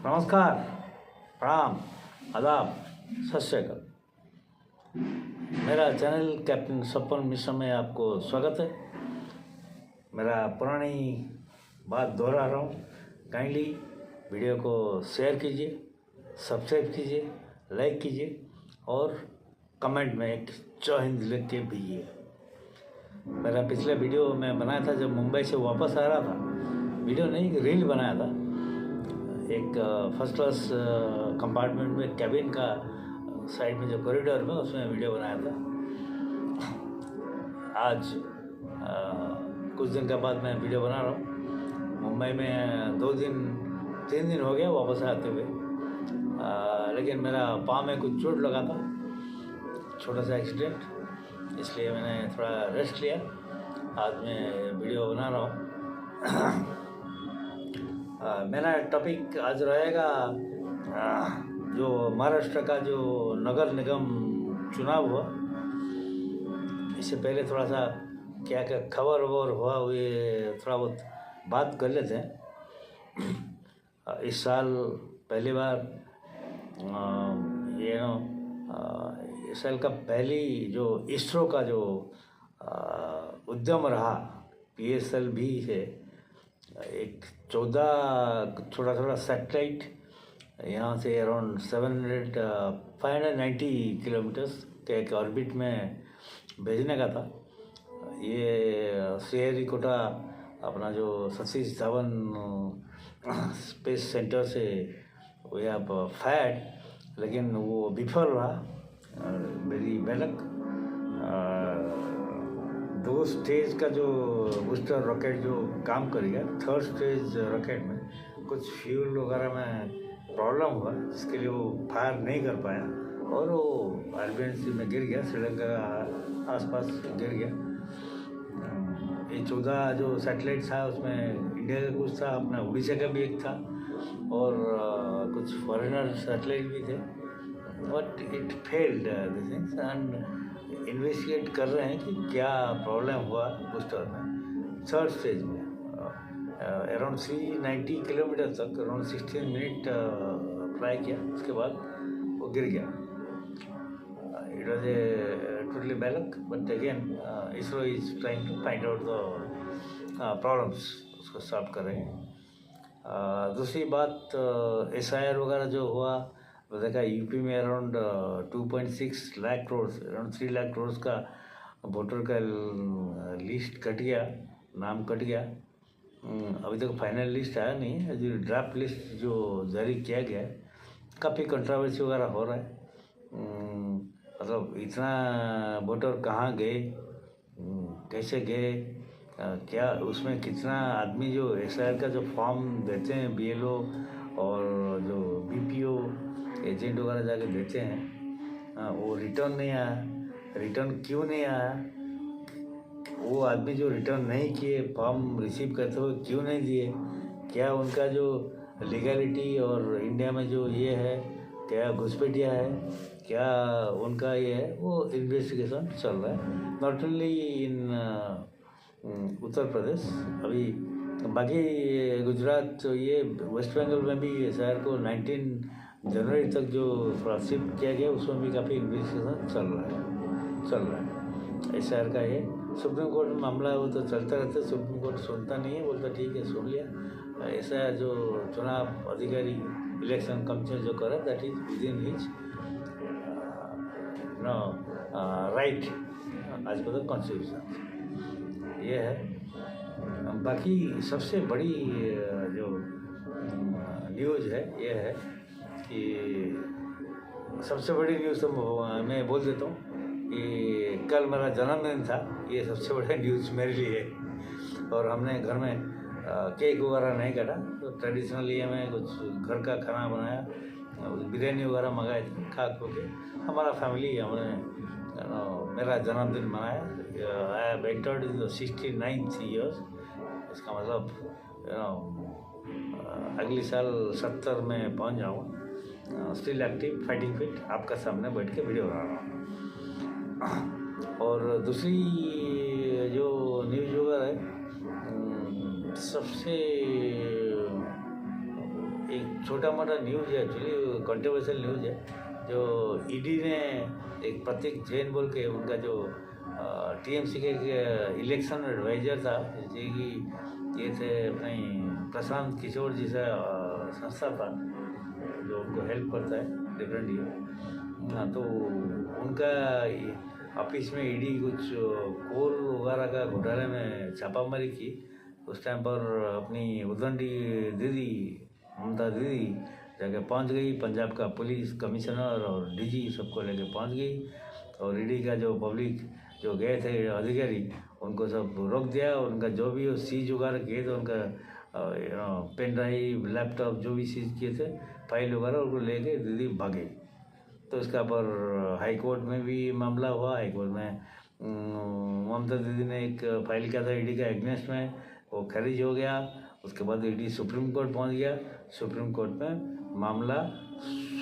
नमस्कार, प्रणाम, आदाब, सत श्री अकाल। मेरा चैनल कैप्टन सपन मिश्रा में आपको स्वागत है। मेरा पुरानी बात दोहरा रहा हूँ, काइंडली वीडियो को शेयर कीजिए, सब्सक्राइब कीजिए, लाइक कीजिए और कमेंट में एक जय हिंद लिख के भेजिए। मेरा पिछला वीडियो मैं बनाया था जब मुंबई से वापस आ रहा था, वीडियो नहीं रील बनाया था। एक फर्स्ट क्लास कंपार्टमेंट में कैबिन का साइड में जो कॉरिडोर में उसमें वीडियो बनाया था। आज कुछ दिन के बाद मैं वीडियो बना रहा हूँ। मुंबई में 3 दिन हो गया वापस आते हुए, लेकिन मेरा पाँव में कुछ चोट लगा था, छोटा सा एक्सीडेंट, इसलिए मैंने थोड़ा रेस्ट लिया। आज मैं वीडियो बना रहा हूँ। मेरा टॉपिक आज रहेगा जो महाराष्ट्र का जो नगर निगम चुनाव हुआ, इससे पहले थोड़ा सा क्या क्या खबर हुआ हुए थोड़ा बहुत बात कर लेते हैं। इस साल पहली बार इस साल का पहली जो इसरो का जो उद्यम रहा, PSLV है, एक 14 थोड़ा सैटेलाइट यहाँ से अराउंड 590 किलोमीटर्स के एक ऑर्बिट में भेजने का था। ये श्रीहरिकोटा अपना जो सतीश धवन स्पेस सेंटर से वो यहाँ फायर्ड, लेकिन वो विफल रहा। वेरी बैलक 2 स्टेज का जो बूस्टर रॉकेट जो काम करेगा, 3rd स्टेज रॉकेट में कुछ फ्यूल वगैरह में प्रॉब्लम हुआ, जिसके लिए वो फायर नहीं कर पाया और वो अरेबियन सी में गिर गया, श्रीलंका का आसपास गिर गया। ये 14 जो सैटेलाइट था उसमें इंडिया का कुछ था, अपना उड़ीसा का भी एक था और कुछ फॉरेनर सैटेलाइट भी थे, but it failed this things and investigate कर रहे हैं कि क्या प्रॉब्लम हुआ बूस्टर में। 3rd स्टेज में अराउंड 390 किलोमीटर तक अराउंड 16 मिनट फ्लाई किया, उसके बाद वो गिर गया। इट वॉज ए टोटली बैलक, but again ISRO is trying to find out the problems, उसको सॉल्व कर रहे हैं। दूसरी बात, SIR वगैरह जो हुआ, देखा यूपी में अराउंड 2.6 लाख करोड़, अराउंड 3 लाख करोड़ का वोटर का लिस्ट कट गया, नाम कट गया। अभी तक फाइनल लिस्ट आया नहीं है, जो ड्राफ्ट लिस्ट जो जारी किया गया है, काफ़ी कंट्रोवर्सी वगैरह हो रहा है। मतलब इतना वोटर कहाँ गए, कैसे गए, क्या उसमें कितना आदमी जो SIR का जो फॉर्म देते हैं BLO और जो BPO एजेंट वगैरह जाके देते हैं, वो रिटर्न नहीं आया। रिटर्न क्यों नहीं आया? वो आदमी जो रिटर्न नहीं किए, फॉर्म रिसीव करते हुए क्यों नहीं दिए? क्या उनका जो लीगलिटी और इंडिया में जो ये है, क्या घुसपैठिया है, क्या उनका ये है, वो इन्वेस्टिगेशन चल रहा है, not only in Uttar Pradesh, अभी बाकी गुजरात, तो ये वेस्ट बंगाल में भी SIR को 19 जनवरी तक जो थोड़ा शिफ्ट किया गया, उसमें भी काफ़ी इन्वेस्टिगेशन चल रहा है। SIR का ये सुप्रीम कोर्ट में मामला है, वो तो चलता रहता है, सुप्रीम कोर्ट सुनता नहीं है, बोलता ठीक है सुन लिया। SIR जो चुनाव अधिकारी इलेक्शन कमीशन जो करे, that is with in his right आज पर द कॉन्स्टिट्यूशन, ये है। बाकी सबसे बड़ी जो न्यूज़ है ये है कि सबसे बड़ी न्यूज़ तो मैं बोल देता हूँ कि कल मेरा जन्मदिन था, ये सबसे बड़ा न्यूज़ मेरे लिए है। और हमने घर में केक वगैरह नहीं काटा, तो ट्रेडिशनली हमें कुछ घर का खाना बनाया, बिरयानी वगैरह मंगाए थे, खा खो के हमारा फैमिली हमने मेरा जन्मदिन मनाया। I have entered in the 69th years, इसका मतलब अगले साल 70 में पहुंच जाऊँगा। स्टिल एक्टिव, फाइटिंग फिट, आपका सामने बैठ के वीडियो बना रहा हूँ। और दूसरी जो न्यूज़ वगैरह है, सबसे एक छोटा मोटा न्यूज़ है, एक्चुअली कंट्रोवर्शियल न्यूज़ है, जो ईडी ने एक प्रतीक जैन बोल के उनका जो टीएमसी के इलेक्शन एडवाइजर था, जैसे कि ये थे अपने प्रशांत किशोर जैसा संस्था था जो उनको हेल्प करता है डिफरेंट ये। हाँ, तो उनका ऑफिस में ईडी कुछ कोल वगैरह का घोटाले में छापामारी की। उस टाइम पर अपनी उदंडी दीदी ममता दीदी जाके पहुंच गई, पंजाब का पुलिस कमिश्नर और डीजी सबको लेके पहुंच गई, और ईडी का जो पब्लिक जो गए थे अधिकारी उनको सब रोक दिया। उनका जो भी वो सीज वगैरह किए थे, उनका पेन ड्राइव लैपटॉप जो भी सीज किए थे फाइल वगैरह उनको लेके दीदी भागे। तो इसका पर हाई कोर्ट में भी मामला हुआ। हाई कोर्ट में ममता दीदी ने एक फाइल किया था ईडी का एगेंस्ट में, वो खारिज हो गया। उसके बाद ईडी सुप्रीम कोर्ट पहुंच गया। सुप्रीम कोर्ट में मामला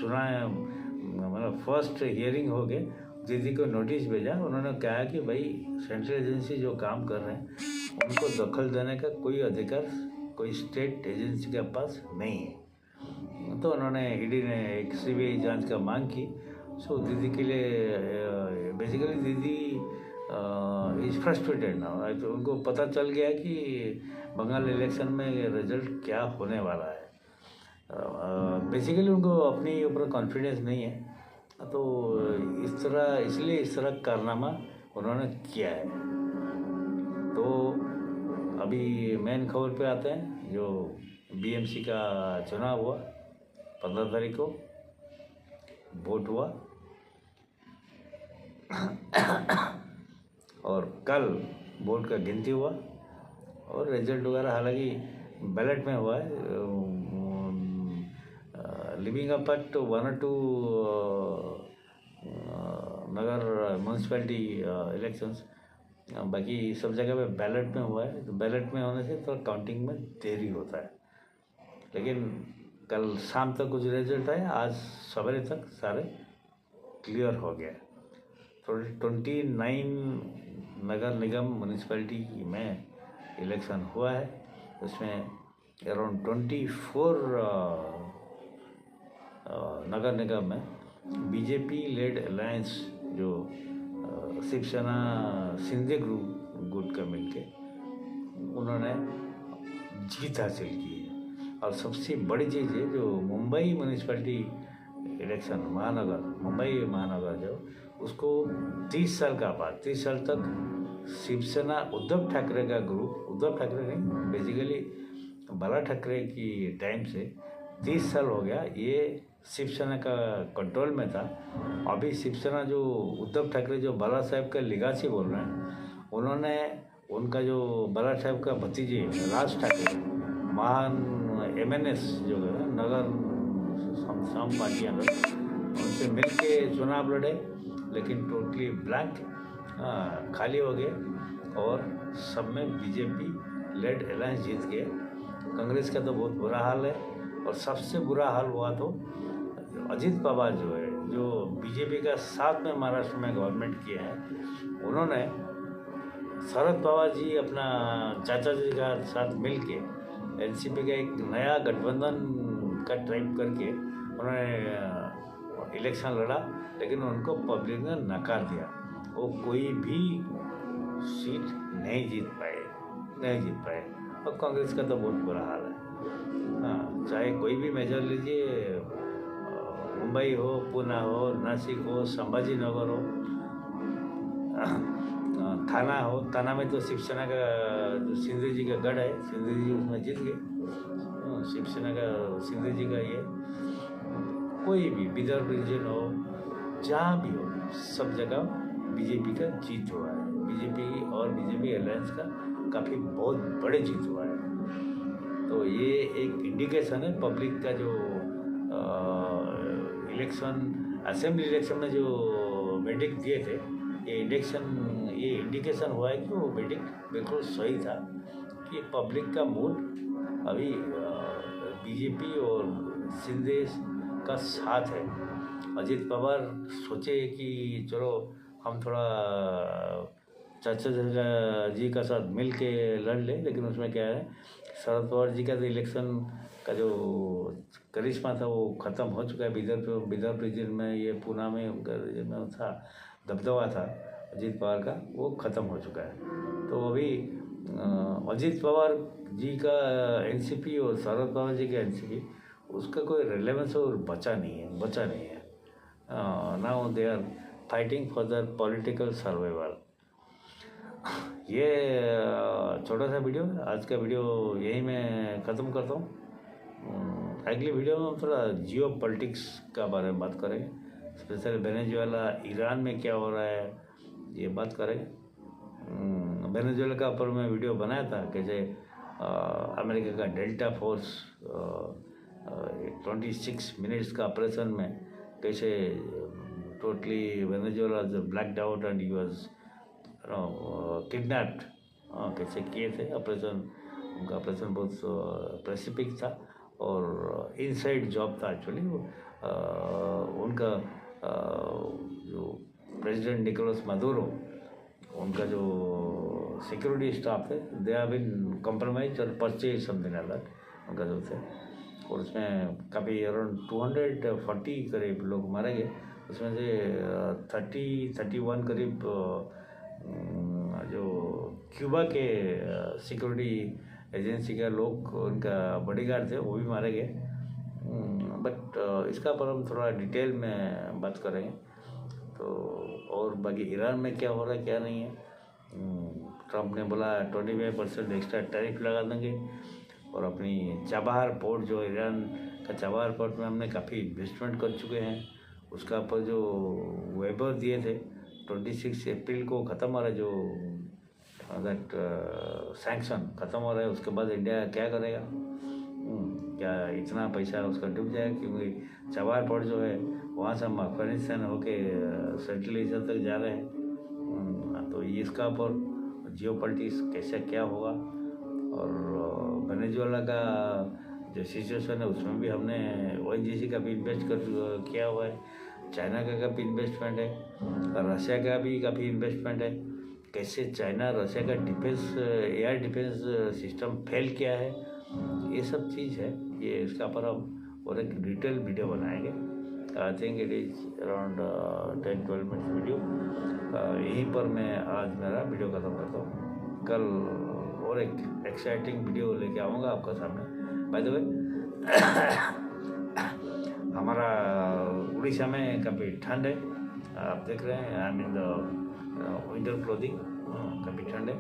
सुना, मतलब फर्स्ट हियरिंग हो गए, दीदी को नोटिस भेजा। उन्होंने कहा कि भाई सेंट्रल एजेंसी जो काम कर रहे हैं उनको दखल देने का कोई अधिकार कोई स्टेट एजेंसी के पास नहीं है। तो उन्होंने ईडी ने एक सीबीआई जांच का मांग की। सो दीदी के लिए बेसिकली दीदी इज फ्रस्ट्रेटेड ना, तो उनको पता चल गया कि बंगाल इलेक्शन में रिजल्ट क्या होने वाला है। बेसिकली उनको अपने ऊपर कॉन्फिडेंस नहीं है, तो इसलिए इस तरह कारनामा उन्होंने किया है। तो अभी मेन खबर पे आते हैं। जो बीएमसी का चुनाव हुआ 15 तारीख को वोट हुआ और कल वोट का गिनती हुआ और रिजल्ट वगैरह हालांकि बैलेट में हुआ है। Living up at 1 or 2 Nagar municipality elections, बाकी सब जगह पे बैलेट में हुआ है। तो बैलेट में होने से तो काउंटिंग में देरी होता है, लेकिन कल शाम तक कुछ रिजल्ट आए, आज सवेरे तक सारे क्लियर हो गया। तो 29 नगर निगम म्यूनसिपैलिटी में इलेक्शन हुआ है। उसमें अराउंड 24 नगर निगम में बीजेपी लेड अलायंस जो शिवसेना शिंदे ग्रुप गुट का मिलके उन्होंने जीत हासिल की है। और सबसे बड़ी चीज़ है जो मुंबई म्यूनसिपैलिटी इलेक्शन मुंबई महानगर जो उसको 30 साल का बाद 30 साल तक शिवसेना उद्धव ठाकरे का ग्रुप, उद्धव ठाकरे नहीं बेसिकली बाला ठाकरे की टाइम से 30 साल हो गया ये शिवसेना का कंट्रोल में था। अभी शिवसेना जो उद्धव ठाकरे जो बाला साहब का लिगासी बोल रहे हैं, उन्होंने उनका जो बाला साहब का भतीजे राज ठाकरे महान एमएनएस जो है नगर सम पार्टियाँ उनसे मिल के चुनाव लड़े, लेकिन टोटली ब्लैंक खाली हो गए और सब में बीजेपी लेड अलायंस जीत गए। कांग्रेस का तो बहुत बुरा हाल है, और सबसे बुरा हाल हुआ तो अजीत पवार जो है जो बीजेपी का साथ में महाराष्ट्र में गवर्नमेंट किया है, उन्होंने शरद पवार जी अपना चाचा जी का साथ मिल के एनसीपी का एक नया गठबंधन का ट्राइप करके उन्होंने इलेक्शन लड़ा, लेकिन उनको पब्लिक ने नकार दिया। वो कोई भी सीट नहीं जीत पाए। और कांग्रेस का तो बहुत बुरा हाल है। हाँ, चाहे कोई भी मेजर लीजिए, मुंबई हो, पुणे हो, नासिक हो, संभाजी नगर हो, थाना हो। थाना में तो शिवसेना का जो शिंदे जी का गढ़ है, शिंदे जी उसमें जीत गए। शिवसेना का शिंदे जी का ये कोई भी विदर्भ रीजन हो, जहाँ भी हो, सब जगह बीजेपी का जीत हुआ है। बीजेपी और बीजेपी अलायंस का काफ़ी बहुत बड़े जीत हुआ है। तो ये एक इंडिकेशन है पब्लिक का जो इलेक्शन असेंबली इलेक्शन में जो वर्डिक्ट दिए थे, ये इंडिकेशन हुआ है कि वो वर्डिक्ट बिल्कुल सही था कि पब्लिक का मूड अभी बीजेपी और शिंदे का साथ है। अजीत पवार सोचे कि चलो हम थोड़ा चाचा जी का साथ मिल के लड़ ले, लेकिन उसमें क्या है शरद पवार जी का तो इलेक्शन का जो करिश्मा था वो ख़त्म हो चुका है। बिदर रीजन में, ये पूना में उनका रीजन में था दबदबा था अजीत पवार का, वो ख़त्म हो चुका है। तो अभी अजीत पवार जी का एनसीपी और शरद पवार जी का एनसीपी, उसका कोई रिलेवेंस और बचा नहीं है। Now they are fighting for the political survival. ये छोटा सा वीडियो है, आज का वीडियो यही मैं ख़त्म करता हूँ। अगली वीडियो में हम थोड़ा जियो पॉलिटिक्स का बारे में बात करेंगे, स्पेशल वेनेजुएला, ईरान में क्या हो रहा है ये बात करेंगे। वेनेजुएला का ऊपर मैं वीडियो बनाया था, कैसे अमेरिका का डेल्टा फोर्स 26 मिनट्स का ऑपरेशन में कैसे totally Venezuela blacked out and he was kidnapped, कैसे किए थे ऑपरेशन। उनका ऑपरेशन बहुत स्पेसिफिक था और इनसाइड जॉब था एक्चुअली। उनका जो प्रेसिडेंट निकोलस मदुरो, उनका जो सिक्योरिटी स्टाफ है, दे हैव बीन कॉम्प्रोमाइज और परचेज समथिंग लाइक दैट उनका जो थे। और उसमें काफ़ी अराउंड 240 करीब लोग मारे गए, उसमें से 31 करीब जो क्यूबा के सिक्योरिटी एजेंसी के लोग, उनका बॉडीगार्ड थे, वो भी मारे गए। बट इसका पर हम थोड़ा डिटेल में बात करेंगे। तो और बाकी ईरान में क्या हो रहा है क्या नहीं है, ट्रम्प ने बोला 25% एक्स्ट्रा टैरिफ लगा देंगे। और अपनी चाबहार पोर्ट, जो ईरान का चाबहार पोर्ट में हमने काफ़ी इन्वेस्टमेंट कर चुके हैं, उसका पर जो वेबर दिए थे 26 अप्रैल को ख़त्म हो रहा है, जो दैट सैंक्शन ख़त्म हो रहा है। उसके बाद इंडिया क्या करेगा, क्या इतना पैसा उसका डूब जाएगा? क्योंकि चाबहार पोर्ट जो है वहाँ से हम अफगानिस्तान होके सेंट्रल एशिया तक जा रहे हैं। तो इसका पर जियो पॉलिटिक्स कैसे क्या होगा, और वेनेजुएला का जो सिचुएशन है उसमें भी हमने ONGC का भी इन्वेस्ट किया हुआ है, चाइना का भी इन्वेस्टमेंट है, और रशिया का भी काफ़ी इन्वेस्टमेंट है। कैसे चाइना रशिया का defence air defence system fail किया है, ये सब चीज़ है। ये इसका पर हम और एक डिटेल वीडियो बनाएंगे। I think it is around 10-12 minutes video. यहीं पर मैं आज मेरा वीडियो ख़त्म करता हूँ। कल और एक एक्साइटिंग वीडियो लेके आऊँगा आपका सामने। बाय द वे, हमारा उड़ीसा में काफ़ी ठंड है, आप देख रहे हैं। I mean the winter clothing, काफ़ी ठंड है।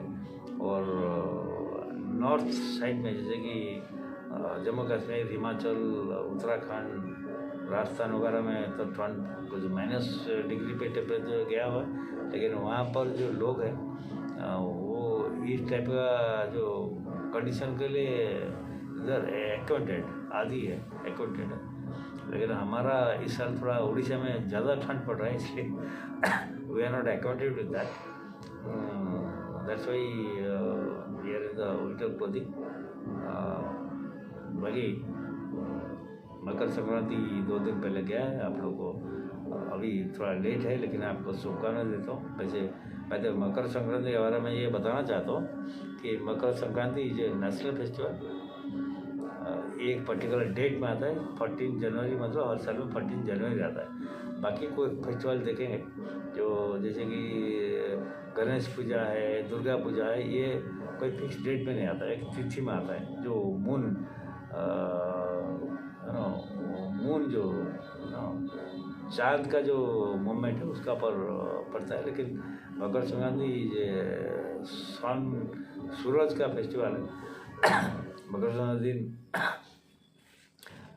और नॉर्थ साइड में जैसे कि जम्मू कश्मीर, हिमाचल, उत्तराखंड, राजस्थान वगैरह में तो ठंड कुछ -डिग्री पे टेम्परेचर गया हुआ है। लेकिन वहाँ पर जो लोग हैं वो इस टाइप का जो कंडीशन के लिए इधर एक्वांटेड आदि है, एक्वांटेड है। लेकिन हमारा इस साल थोड़ा उड़ीसा में ज़्यादा ठंड पड़ रहा है, इसलिए we are not acquainted with that. That's why here is the winter clothing. बाकी मकर संक्रांति 2 दिन पहले गया है, आप लोगों को अभी थोड़ा लेट है, लेकिन आपको शुभकामनाएं देता हूँ। वैसे पहले मकर संक्रांति के बारे में ये बताना चाहता हूँ कि मकर संक्रांति जो नेशनल फेस्टिवल एक पर्टिकुलर डेट में आता है, 14 जनवरी, मतलब हर साल में 14 जनवरी आता है। बाकी कोई फेस्टिवल देखेंगे जो जैसे कि गणेश पूजा है, दुर्गा पूजा है, ये कोई फिक्स डेट में नहीं आता है, एक तिथि में आता है। जो मून जो चांद का जो मूवमेंट है उसका पर पड़ता है। लेकिन मकर संक्रांति सूरज का फेस्टिवल है। मकर संक्रांति दिन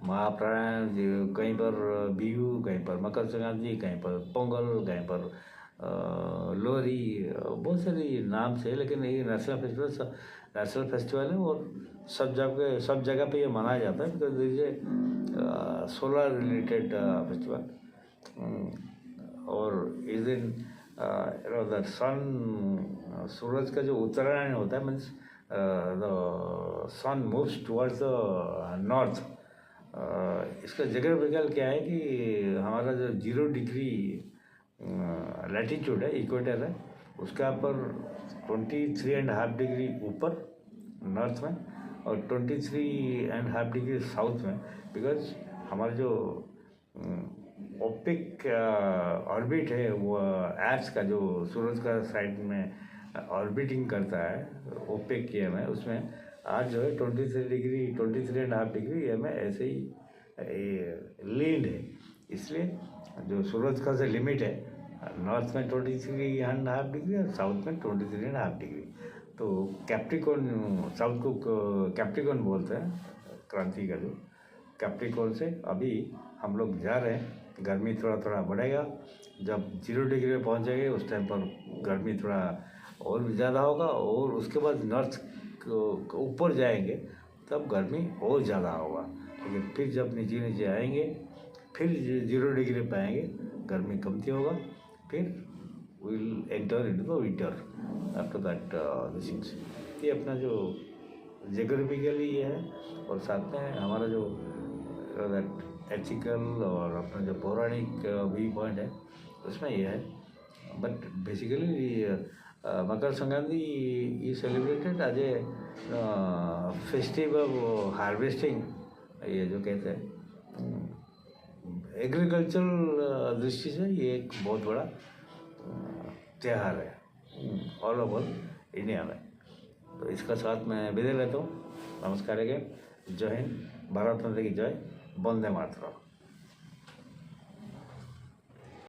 महाप्राण, कहीं पर बिहू, कहीं पर मकर संक्रांति, कहीं पर पोंगल, कहीं पर लोहरी, बहुत सारी नाम से। लेकिन ये नेशनल फेस्टिवल है और सब जगह पे ये मनाया जाता है, बिकॉज ये सोलर रिलेटेड फेस्टिवल। और इस दिन द सन, सूरज का जो उत्तरायण होता है, means the sun moves towards the north. इसका जगह क्या है कि हमारा जो 0 डिग्री लैटीट्यूड है, इक्वेटर है, उसका पर 23.5 डिग्री ऊपर नॉर्थ में, और 23.5 डिग्री साउथ में, बिकॉज हमारा जो ओपेक ऑर्बिट है वो अर्थ का जो सूरज का साइड में ऑर्बिटिंग करता है ओपेक के में, उसमें आज जो है 23.5 डिग्री ये में ऐसे ही लीड है। इसलिए जो सूरज का जो लिमिट है नॉर्थ में 23.5 डिग्री और साउथ में 23.5 डिग्री। तो कैप्रिकॉर्न, साउथ को कैप्रिकॉर्न बोलते हैं, क्रांति का जो कैप्रिकॉर्न से अभी हम लोग जा रहे हैं। गर्मी थोड़ा थोड़ा बढ़ेगा, जब 0 डिग्री में पहुँच जाएंगे उस टाइम पर गर्मी थोड़ा और भी ज़्यादा होगा, और उसके बाद नॉर्थ को ऊपर जाएंगे तब गर्मी और ज़्यादा होगा। लेकिन फिर जब नीचे नीचे आएंगे फिर 0 डिग्री पे आएंगे, गर्मी कमती होगा, फिर will enter into the winter after that this things. ये अपना जो जियोग्राफिकली ये है, और साथ में हमारा जो एथिकल और अपना जो पौराणिक व्यू पॉइंट है उसमें ये है। बट बेसिकली मकर संक्रांति ये celebrated as a festive of harvesting, ये जो कहते हैं एग्रीकल्चरल दृष्टि से ये एक बहुत बड़ा त्यौहार है ऑल ओवर इंडिया में। तो इसका साथ मैं विदाई लेता हूँ। नमस्कार, जय हिंद, भारत माता की जय, वंदे मातरम।